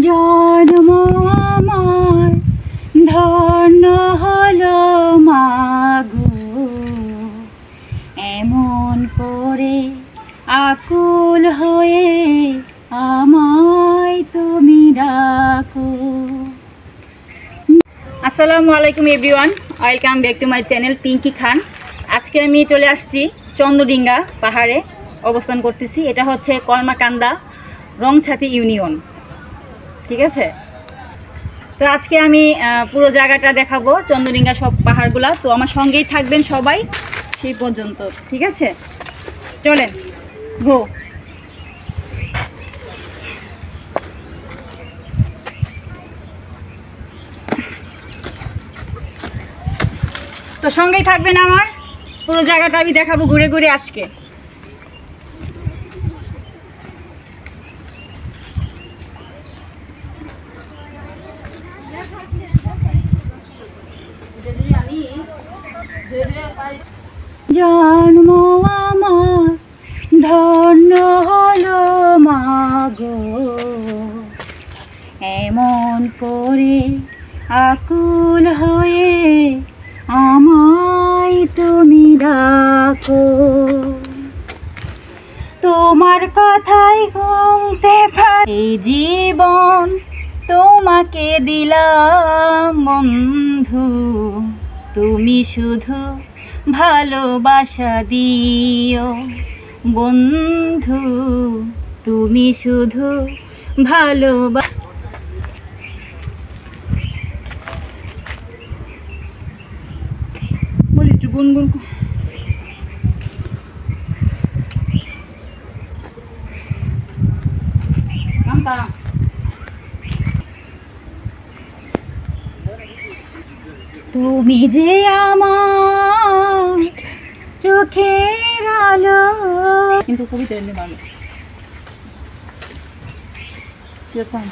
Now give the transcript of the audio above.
জন্ম আমার ধন্য হলো মাগো, এমন করে আকুল হয়ে আমায় তুমি ডাকো। আসসালামু আলাইকুম everyone, welcome back to my channel Pinky Khan. আজকে আমি চলে আসছি চন্দ্রডিঙ্গা পাহাড়ে অবস্থান করতেছি। এটা হচ্ছে কলমাকান্দা রংছাতি ইউনিয়ন, ঠিক আছে। তো আজকে আমি পুরো জায়গাটা দেখাবো, চন্দ্রডিঙ্গা সব পাহাড়গুলা। তো আমার সঙ্গেই থাকবেন সবাই সেই পর্যন্ত, ঠিক আছে। চলেন গো। তো সঙ্গেই থাকবেন, আমার পুরো জায়গাটা আমি দেখাবো ঘুরে ঘুরে আজকে। জন্ম আমার ধন্য হলো মাগো, এমন করে আকুল হয়ে আমায় তুমি ডাকো। তোমার কথাই বলতে পারি জীবন তোমাকে দিলাম বন্ধু, তুমি শুধু ভালোবাসা দিও বন্ধু, তুমি শুধু ভালোবাসা। বলি একটু গুনগুন। তুমি যে আমার চোখের আলো, কিন্তু কবিতা এমনি ভালো কিরকম।